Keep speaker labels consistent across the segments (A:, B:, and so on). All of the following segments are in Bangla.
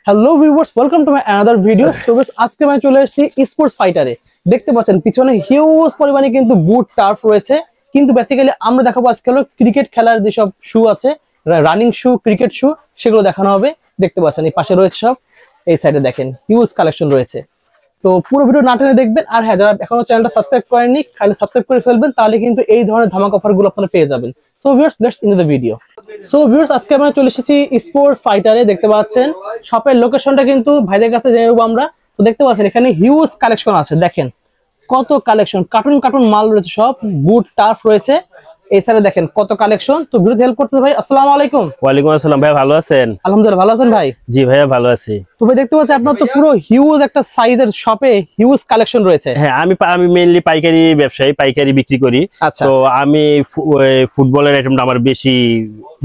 A: Hello viewers, welcome to my another video. So guys, আজকে আমি চলে এসেছি স্পোর্টস ফাইটারে। দেখতে পাচ্ছেন পিছনে হিউজ পরিমাণে কিন্তু বুট টার্ফ রয়েছে, কিন্তু বেসিক্যালি আমরা দেখাবো আজকে হলো ক্রিকেট খেলার যেসব শু আছে, রানিং শু, ক্রিকেট শু, সেগুলো দেখানো হবে। দেখতে পাচ্ছেন এই পাশে রয়েছে সব, এই সাইডে দেখেন হিউজ কালেকশন রয়েছে। তো পুরো ভিডিও না টেনে দেখবেন। আর হ্যাঁ, যারা এখনো চ্যানেলটা সাবস্ক্রাইব করেননি, খালি সাবস্ক্রাইব করে ফেলবেন, তাহলে কিন্তু এই ধরনের ধামাকা অফারগুলো আপনারা পেয়ে যাবেন। So viewers, let's into the video. So viewers, আজকে আমরা চলে এসেছি স্পোর্টস ফাইটারে। দেখতে পাচ্ছেন শপের লোকেশনটা কিন্তু ভাইদের কাছে জেনে নেবো আমরা। তো দেখতে পাচ্ছেন এখানে হিউজ কালেকশন আছে, দেখেন কত কালেকশন, কার্টুন কার্টুন মাল রয়েছে, সব বুট টার্ফ রয়েছে। এই সাইডে দেখেন কত কালেকশন। তো ভিডিওতে হেল্প করতেছে ভাই, আসসালামু আলাইকুম।
B: ওয়ালাইকুম আসসালাম ভাই, ভালো আছেন?
A: আলহামদুলিল্লাহ, ভালো আছেন ভাই?
B: জি ভাইয়া, ভালো আছি।
A: তো ভাই দেখতে পাচ্ছি আপনার তো পুরো হিউজ একটা সাইজের শপে হিউজ কালেকশন রয়েছে।
B: হ্যাঁ, আমি মেইনলি পাইকারি ব্যবসায়ী, পাইকারি বিক্রি করি।
A: আচ্ছা।
B: তো আমি ফুটবলের আইটেমটা আমার বেশি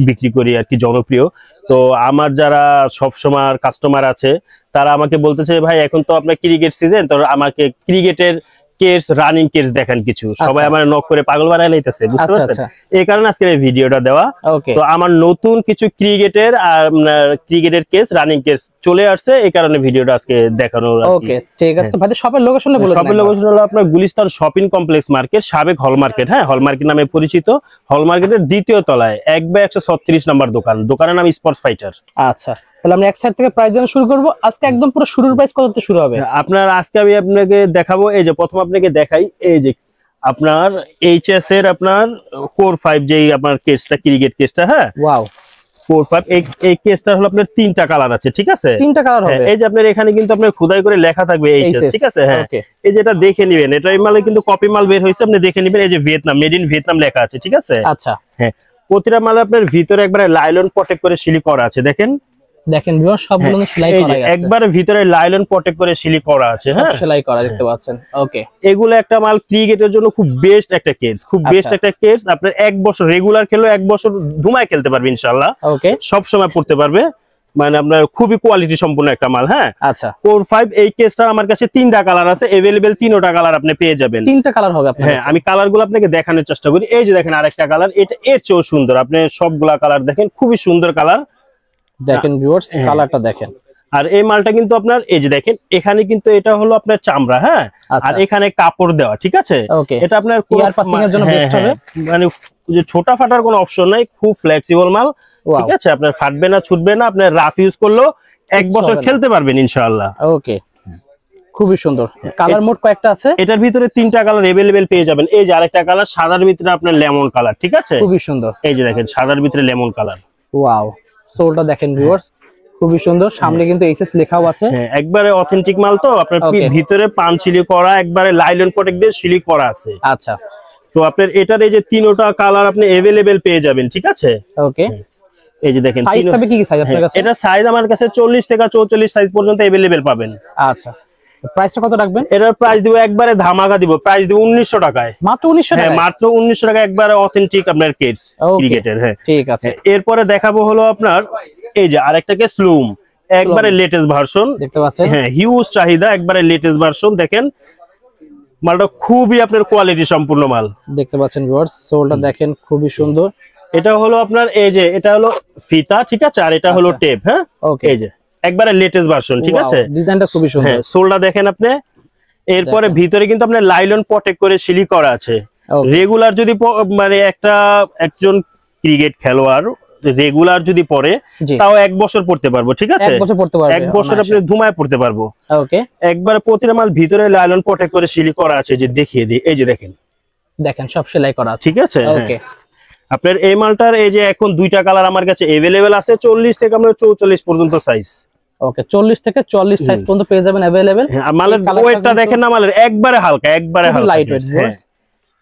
B: বিক্রি করি আর কি, জনপ্রিয়। তো আমার যারা সবসময় কাস্টমার আছে, তারা আমাকে বলতেছে ভাই এখন তো আপনার ক্রিকেট সিজন, তো আমাকে ক্রিকেটের কেস, রানিং কেস দেখান কিছু। সবাই আমার নক করে পাগল বানাই লাইতেছে, বুঝতে পারছেন? এই কারণে আজকে এই ভিডিওটা দেওয়া। তো আমার নতুন কিছু ক্রিকেটের আর ক্রিকেটের কেস, রানিং কেস চলে আসছে, এই কারণে ভিডিওটা আজকে দেখানো। ওকে, ঠিক আছে। তো ভাই শপের লোকেশনটা বলুন। শপের লোকেশন হলো আপনার গুলিস্তান শপিং কমপ্লেক্স মার্কেট, সাবেক হল মার্কেট। হ্যাঁ, হল মার্কেট নামে পরিচিত। হল মার্কেটের দ্বিতীয় তলায় 1/136 নম্বর দোকান। দোকানের নাম স্পোর্টস ফাইটার। আচ্ছা, তাহলে আমরা এক সাইড থেকে প্রাইস জানা শুরু করব। আজকে একদম পুরো শুরুর প্রাইস কত থেকে শুরু হবে? আপনার আজকে আমি আপনাকে দেখাবো, এই যে প্রথম আপনাকে দেখাই, এই যে আপনার এইচএস এর আপনার কোর 5 যেই আপনার কেসটা, ক্রিকেট কেসটা। হ্যাঁ, ওয়াও, কোর 5। এই কেসটা হলো আপনার তিনটা কালার আছে, ঠিক আছে? তিনটা কালার হবে। এই যে আপনার এখানে কিন্তু আপনার খোদাই করে লেখা থাকবে এইচএস, ঠিক আছে? হ্যাঁ, এই যেটা দেখে নেবেন, এটা মালে কিন্তু কপি মাল বের হইছে, আপনি দেখে নেবেন। এই যে ভিয়েতনাম, মেড ইন ভিয়েতনাম লেখা আছে, ঠিক আছে? আচ্ছা, হ্যাঁ। প্রতিটা মালে আপনার ভিতরে একবারে লাইলন প্রটেক্ট করে সিলি করা আছে, দেখেন দেখেন ভিউয়ার, সবগুলো সেলাই করা আছে, একবারে ভিতরে লাইলন প্রটেক্ট করে সিলি করা আছে। হ্যাঁ, সেলাই করা, দেখতে পাচ্ছেন। ওকে, এগুলো একটা মাল ক্রিকেটের জন্য খুব বেস্ট একটা কেস, খুব বেস্ট একটা কেস। আপনার 1 বছর রেগুলার খেলো, 1 বছর ধুমায় খেলতে পারবে ইনশাআল্লাহ। ওকে, সব সময় পড়তে পারবে, মানে আপনার খুবই কোয়ালিটি সম্পূর্ণ একটা মাল। হ্যাঁ, আচ্ছা। কোর 5 এই কেসটা আমার কাছে 3টা কালার আছে अवेलेबल, 3টা কালার আপনি পেয়ে যাবেন। 3টা কালার হবে আপনার? হ্যাঁ, আমি কালারগুলো আপনাকে দেখানোর চেষ্টা করি। এই যে দেখেন আরেকটা কালার, এটা এর চেয়েও সুন্দর। আপনি সবগুলা কালার দেখেন, খুবই সুন্দর কালার। দেখেন ভিউয়ার্স, কালারটা দেখেন। আর এই মালটা কিন্তু আপনার, এই যে দেখেন এখানে কিন্তু এটা হলো আপনার চামড়া। হ্যাঁ, আর এখানে কাপড় দেওয়া, ঠিক আছে? এটা আপনার এয়ার পাসিং এর জন্য বেস্ট হবে, মানে যে ছোটা ফাটার কোনো অপশন নাই, খুব ফ্লেক্সিবল মাল, ঠিক আছে? আপনার ফাটবে না, ছুটবে না, আপনার রাফ ইউজ করলেও 1 বছর খেলতে পারবেন ইনশাআল্লাহ। ওকে, খুবই সুন্দর। কালার মোড কয়েকটা আছে, এটার ভিতরে 3টা কালার अवेलेबल পেয়ে যাবেন। এই যে আরেকটা কালার সাদার ভিতরে আপনার লেমন কালার, ঠিক আছে? খুবই সুন্দর। এই যে দেখেন সাদার ভিতরে লেমন কালার, ওয়াও। সোলটা দেখেন ভিউয়ার্স, খুবই সুন্দর। সামনে কিন্তু এইচএস লেখাও আছে। হ্যাঁ, একবারে অথেন্টিক মাল। তো আপনার ভিতরে পান সিলি করা, একবারে লাইলন প্রটেক্ট দিয়ে সিলি করা আছে। আচ্ছা, তো আপনার এটার এই যে 3টা কালার আপনি अवेलेबल পেয়ে যাবেন, ঠিক আছে? ওকে, এই যে দেখেন সাইজ হবে, কি কি সাইজ আপনার কাছে? এটা সাইজ আমার কাছে 40 থেকে 44 সাইজ পর্যন্ত अवेलेबल পাবেন। আচ্ছা, প্রাইসটা কত রাখবেন? এটার প্রাইস দিব একবারে ধামাকা দিব, প্রাইস দিব 1900 টাকায়। মাত্র 1900 টাকা? হ্যাঁ, মাত্র 1900 টাকা, একবারে অথেন্টিক আপনার কেস ক্রিকেটের। হ্যাঁ, ঠিক আছে। এরপরে দেখাবো হলো আপনার এই যে আরেকটা কেস স্লুম, একবারে লেটেস্ট ভার্সন, দেখতে পাচ্ছেন? হ্যাঁ, হিউজ চাহিদা, একবারে লেটেস্ট ভার্সন। দেখেন মালটা খুবই আপনার কোয়ালিটি সম্পূর্ণ মাল, দেখতে পাচ্ছেন ভিউয়ার্স। সোলটা দেখেন, খুবই সুন্দর। এটা হলো আপনার এই যে এটা হলো ফিতা, ঠিক আছে? আর এটা হলো টেপ। হ্যাঁ, ওকে, এই যে একবারে লেটেস্ট ভার্সন, ঠিক আছে? ডিজাইনটা খুবই সুন্দর। হ্যাঁ, সোলটা দেখেন আপনি। এরপরে ভিতরে কিন্তু আপনার লাইলন প্রটেক্ট করে সিলি করা আছে। রেগুলার যদি মানে একজন ক্রিকেট খেলোয়াড় রেগুলার যদি পরে, তাও 1 বছর পড়তে পারবো, ঠিক আছে? 1 বছর পড়তে পারবো, 1 বছর আপনি ধুমায় পড়তে পারবো। ওকে, একবারে প্রতিটা মাল ভিতরে লাইলন প্রটেক্ট করে সিলি করা আছে, যে দেখিয়ে দিই। এই যে দেখেন, দেখেন সব সেলাই করা আছে, ঠিক আছে? ওকে, আপনার এই মালটার এই যে এখন 2টা কালার আমার কাছে अवेलेबल আছে, 40 থেকে আমরা 44 পর্যন্ত সাইজ। ওকে, 40 থেকে 44 সাইজ পর্যন্ত পেয়ে যাবেন अवेलेबल। মালের ওয়েটটা দেখেন না, মালের একবারে হালকা, একবারে হালকা, লাইট ওয়েট।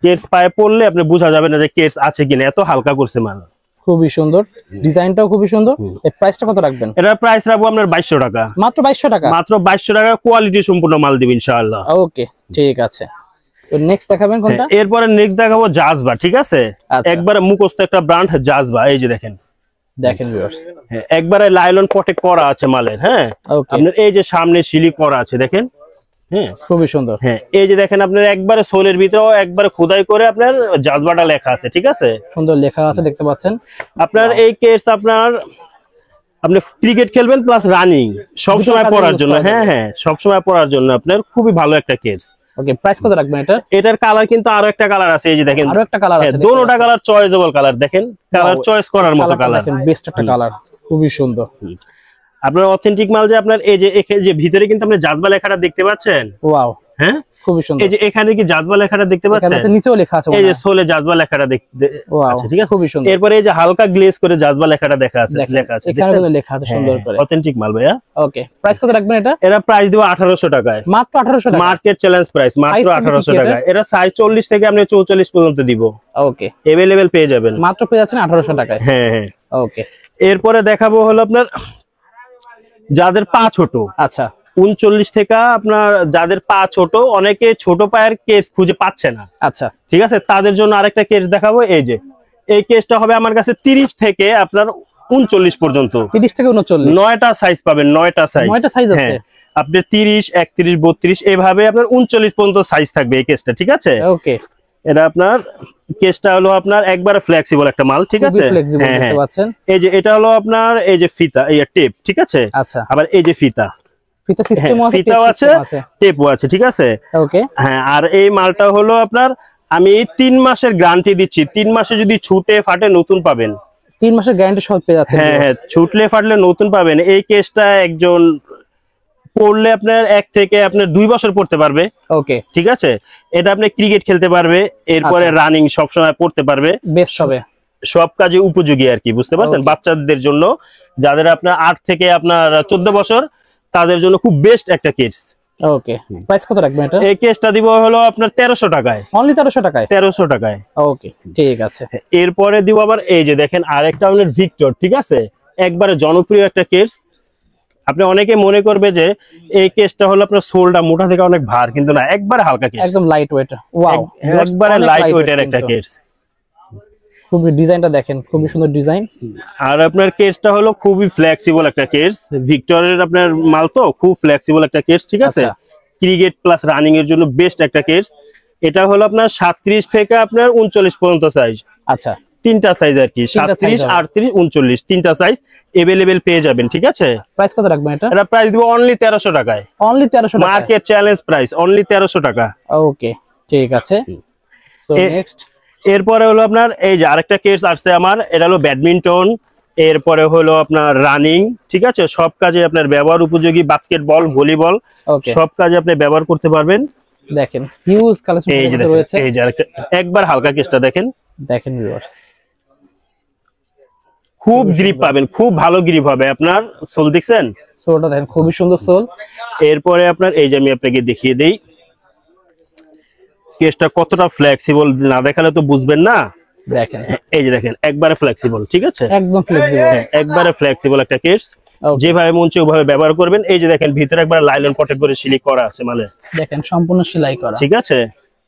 B: কেস পায়ে পড়লে আপনি বোঝা যাবে না যে কেস আছে কিনা, এত হালকা করছে মাল। খুবই সুন্দর, ডিজাইনটাও খুবই সুন্দর। এর প্রাইসটা কত রাখবেন? এটার প্রাইস রাখবো আপনার 2200 টাকা। মাত্র 2200 টাকা? মাত্র 2200 টাকা, কোয়ালিটি সম্পূর্ণ মাল দিব ইনশাআল্লাহ। ওকে, ঠিক আছে। নেক্সট দেখাবেন কোনটা? এরপরে নেক্সট দেখাবো জাজবা, ঠিক আছে? একবারে মুখস্থ একটা ব্র্যান্ড জাজবা। এই যে দেখেন, দেখেন ভিউয়ার্স, হ্যাঁ, একবারে লাইলন প্রটেক্ট করা আছে মালের। হ্যাঁ, আপনার এই যে সামনে সিলি করা আছে, দেখেন। হ্যাঁ, খুবই সুন্দর। হ্যাঁ, এই যে দেখেন আপনার একবারে সোলের ভিতরে একবারে খোদাই করে আপনার জাজবাটা লেখা আছে, ঠিক আছে? সুন্দর লেখা আছে, দেখতে পাচ্ছেন। আপনার এই কেস আপনার আপনি ক্রিকেট খেলবেন প্লাস রানিং সবসময় পরার জন্য, হ্যাঁ হ্যাঁ সবসময় পরার জন্য আপনার খুবই ভালো একটা কেস।
A: ওকে, প্রাইস কত রাখবেন এটা?
B: এটার কালার কিন্তু আরো একটা কালার আছে, এই যে দেখেন
A: আরো একটা কালার আছে,
B: দুটোটা কালার চয়েসেবল কালার, দেখেন কালার চয়েস করার মতো কালার,
A: দেখেন বেস্ট একটা কালার, খুবই সুন্দর।
B: আপনার অথেন্টিক মাল যে আপনার এই যে ভিতরে কিন্তু আপনি জাজবা লেখাটা দেখতে পাচ্ছেন,
A: ওয়াও
B: হ্যাঁ
A: খুবই সুন্দর।
B: এই যে এখানে কি জাজবা লেখাটা দেখতে পাচ্ছেন,
A: এখানে নিচেও লেখা আছে,
B: এই যে সোলে জাজবা লেখাটা দেখতে আছে, ঠিক আছে
A: খুবই সুন্দর।
B: এরপরে এই যে হালকা গ্লেজ করে জাজবা লেখাটা লেখা আছে
A: এখানে লেখা আছে সুন্দর করে,
B: অথেন্টিক মাল ভাইয়া।
A: ওকে, প্রাইস কত রাখবেন এটা?
B: এরা প্রাইস দেব 1800 টাকায়,
A: মাত্র 1800 টাকা,
B: মার্কেট চ্যালেঞ্জ প্রাইস, মাত্র 1800 টাকায়। এরা সাইজ 40 থেকে আপনি 44 পর্যন্ত দিব,
A: ওকে
B: अवेलेबल পেয়ে যাবেন,
A: মাত্র পেয়ে যাচ্ছেন 1800 টাকায়।
B: হ্যাঁ হ্যাঁ।
A: ওকে,
B: এরপরে দেখাবো হলো আপনার যাদের পা ছোট,
A: আচ্ছা
B: 39 থেকে আপনার যাদের পা ছোট, অনেকে ছোট পায়ের কেস খুঁজে পাচ্ছে না,
A: আচ্ছা
B: ঠিক আছে, তাদের জন্য আরেকটা কেস দেখাবো। এই যে এই কেসটা হবে আমার কাছে 30 থেকে আপনার 39 পর্যন্ত,
A: 30 থেকে 39
B: 9টা সাইজ পাবেন, 9টা
A: সাইজ আছে,
B: আপনি 30, 31, 32 এভাবে আপনার 39 পর্যন্ত সাইজ থাকবে এই কেসটা, ঠিক আছে।
A: ওকে,
B: এটা আপনার কেসটা হলো আপনার একবারে ফ্লেক্সিবল একটা মাল, ঠিক আছে,
A: হ্যাঁ দেখতে পাচ্ছেন।
B: এই যে এটা হলো আপনার এই যে ফিতা, এই টেপ, ঠিক আছে,
A: আচ্ছা
B: আবার এই যে ফিতা
A: সিস্টেমও আছে,
B: ফিতাও আছে, টেপও আছে, ঠিক আছে।
A: ওকে,
B: হ্যাঁ, আর এই মালটা হলো আপনার আমি 3 মাসের গ্যারান্টি দিচ্ছি, 3 মাসে যদি ছুটে ফাটে নতুন পাবেন,
A: 3 মাসের গ্যারান্টি সহ পেয়ে যাচ্ছেন।
B: হ্যাঁ হ্যাঁ, ছুটলে ফাটলে নতুন পাবেন। এই কেসটা একজন পড়লে আপনার 1 থেকে আপনার 2 বছর পড়তে পারবে,
A: ওকে
B: ঠিক আছে। এটা আপনি ক্রিকেট খেলতে পারবে, এরপরে রানিং সব সময় পড়তে পারবে,
A: বেস্ট হবে,
B: সব কাজে উপযোগী আর কি, বুঝতে পারছেন। বাচ্চাদের জন্য যাদের আপনার 8 থেকে আপনার 14 বছর, তাদের জন্য খুব বেস্ট একটা কেস।
A: ওকে, প্রাইস কত রাখবেন এটা?
B: এই কেসটা দিব হলো আপনার 1300 টাকায়,
A: অনলি 1300 টাকায়,
B: 1300 টাকায়।
A: ওকে ঠিক আছে।
B: এরপরে দিব আবার এই যে দেখেন আরেকটা আপনার ভিক্টর, ঠিক আছে, একবারে জনপ্রিয় একটা কেস। আপনি অনেকে মনে করবে যে এই কেসটা হলো আপনার সোলটা মোটা থেকে অনেক ভার, কিন্তু না, একবারে হালকা কেস,
A: একদম লাইট ওয়েট, ওয়াও
B: একবারে লাইট ওয়েটের একটা কেস।
A: খুবই ডিজাইনটা দেখেন, খুবই সুন্দর ডিজাইন।
B: আর আপনার কেসটা হলো খুবই ফ্লেক্সিবল একটা কেস, ভিক্টরের আপনার মাল তো খুব ফ্লেক্সিবল একটা কেস, ঠিক আছে, ক্রিকেট প্লাস রানিং এর জন্য বেস্ট একটা কেস। এটা হলো আপনার 37 থেকে আপনার 39 পর্যন্ত সাইজ,
A: আচ্ছা
B: 3টা সাইজ আর কি, 37, 38, 39 3টা সাইজ अवेलेबल পেয়ে যাবেন, ঠিক আছে।
A: প্রাইস কত রাখবেন এটা?
B: এটা প্রাইস দিব অনলি 1300 টাকায়,
A: অনলি 1300 টাকা,
B: মার্কেট চ্যালেঞ্জ প্রাইস অনলি 1300 টাকা।
A: ওকে ঠিক আছে। সো নেক্সট
B: এরপরে হলো আপনার এই যে আরেকটা কেস আসছে আমার, এটা হলো ব্যাডমিন্টন, এরপরে হলো আপনার রানিং, ঠিক আছে, সব কাজে আপনার ব্যবহার উপযোগী, বাস্কেটবল, ভলিবল সব কাজে আপনি ব্যবহার করতে পারবেন।
A: দেখেন হিউজ কালেকশন রয়েছে,
B: এই যে আরেকটা একবার হালকা কেসটা দেখেন,
A: দেখেন ভিউয়ার্স
B: খুব গ্রিপ পাবেন, খুব ভালো গ্রিপ হবে আপনার। সোল দেখছেন,
A: সোলটা দেখেন খুবই সুন্দর সোল।
B: এরপরে আপনার এই যে আমি আপনাকে দেখিয়ে দেই কেসটা কতটা ফ্লেক্সিবল, না দেখালে তো বুঝবেন না।
A: দেখেন
B: এই যে দেখেন একবারে ফ্লেক্সিবল, ঠিক আছে,
A: একদম ফ্লেক্সিবল,
B: একবারে ফ্লেক্সিবল একটা কেস, যেভাবে মন চায় ওভাবে ব্যবহার করবেন। এই যে দেখেন ভিতরে একবার লাইলন পটেড করে সিলিক করা আছে, মানে
A: দেখেন সম্পূর্ণ সেলাই করা,
B: ঠিক আছে।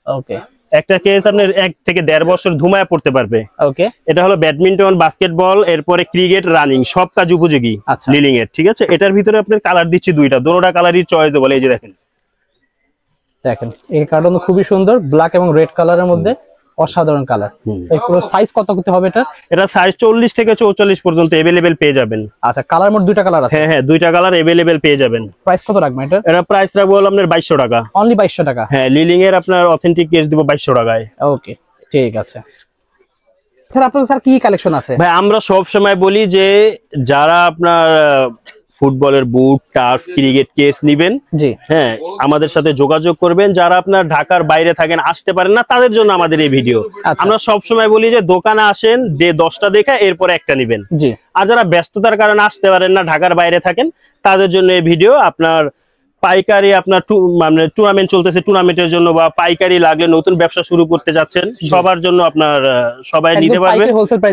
A: ওকে,
B: একটা কেস আপনার 1 থেকে 1.5 বছর ধুমায় পড়তে পারবে।
A: ওকে,
B: এটা হলো ব্যাডমিন্টন, বাস্কেটবল, এরপরে ক্রিকেট, রানিং সব কাজ উপযোগী লিলিং এর, ঠিক আছে। এটার ভিতরে আপনার কালার দিচ্ছি দুইটা, দুটোটা কালারই চয়েসেবল। এই যে দেখেন,
A: দেখেন এই কার্টন খুবই সুন্দর, ব্ল্যাক এবং রেড কালারের মধ্যে অসাধারণ কালার। এগুলো সাইজ কত করতে হবে এটা?
B: এটা সাইজ 40 থেকে 44 পর্যন্ত अवेलेबल পেয়ে যাবেন।
A: আচ্ছা, কালার মোট দুইটা কালার আছে?
B: হ্যাঁ হ্যাঁ, দুইটা কালার अवेलेबल পেয়ে যাবেন।
A: প্রাইস কত রাখবেন এটা?
B: এটা প্রাইস রাখবো আপনার 2200 টাকা,
A: অনলি 2200 টাকা।
B: হ্যাঁ, লিলিং এর আপনার অথেন্টিক কেস দিব 2200 টাকায়।
A: ওকে ঠিক আছে। স্যার আপনাদের স্যার কি কালেকশন আছে?
B: ভাই আমরা সব সময় বলি যে যারা আপনার ফুটবলের বুট, টার্ফ, ক্রিকেট কেস নেবেন,
A: জি
B: হ্যাঁ, আমাদের সাথে যোগাযোগ করবেন। যারা আপনার ঢাকার বাইরে থাকেন, আসতে পারেন না, তাদের জন্য আমাদের এই ভিডিও। আমরা সব সময় বলি যে দোকানে আসেন, 10টা দেখা এরপরে একটা নেবেন।
A: জি,
B: আর যারা ব্যস্ততার কারণে আসতে পারেন না, ঢাকার বাইরে থাকেন, তাদের জন্য এই ভিডিও। আপনার পাইকারি আপনার মানে টুর্নামেন্ট চলতেছে, টুর্নামেন্টের জন্য বা পাইকারি লাগলে নতুন ব্যবসা শুরু করতে যাচ্ছেন, সবার জন্য আপনার সবাই নিতে পারবে,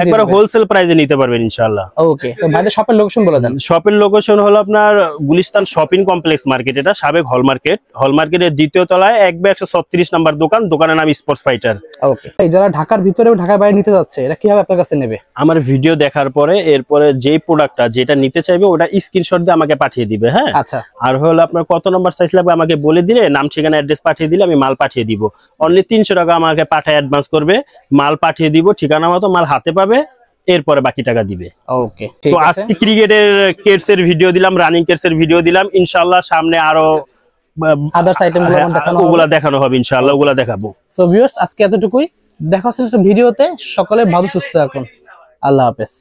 B: একবারে হোলসেল প্রাইসে নিতে পারবেন ইনশাআল্লাহ।
A: ওকে, তো ভাইদের শপের লোকেশন বলে দেন।
B: শপের লোকেশন হলো আপনার গুলিস্তান শপিং কমপ্লেক্স মার্কেট, এটা সাবেক হল মার্কেট, হল মার্কেটের 2য় তলায় 136 নাম্বার দোকান, দোকানের নাম স্পোর্টস ফাইটার।
A: ওকে, এই যারা ঢাকার ভিতরে ঢাকার বাইরে নিতে যাচ্ছে, এটা কিভাবে আপনার কাছে নেবে?
B: আমার ভিডিও দেখার পরে এরপরে যেই প্রোডাক্টটা যেটা নিতে চাইবে ওটা স্ক্রিনশট দিয়ে আমাকে পাঠিয়ে দিবে। হ্যাঁ,
A: আচ্ছা, আর
B: হলো আপনার কত নাম্বার সাইজ লাগবে আমাকে বলে দিলে, নাম ঠিকানা অ্যাড্রেস পাঠিয়ে দিলে আমি মাল পাঠিয়ে দিব। অনলি 300 টাকা আমাকে পাঠায় অ্যাডভান্স করবে, মাল পাঠিয়ে দিব, ঠিকানা মতো মাল হাতে পাবে, এরপরে বাকি টাকা দিবে।
A: ওকে,
B: তো আজকে ক্রিকেটের কেটস এর ভিডিও দিলাম, রানিং কেটস এর ভিডিও দিলাম, ইনশাআল্লাহ সামনে আরো
A: আদার্স আইটেম
B: ওগুলা দেখানো হবে, ইনশাআল্লাহ ওগুলা দেখাবো।
A: সো ভিউয়ার্স, আজকে এতটুকুই, দেখা হচ্ছে ভিডিওতে। সকলে ভালো সুস্থ থাকুন, আল্লাহ হাফেজ।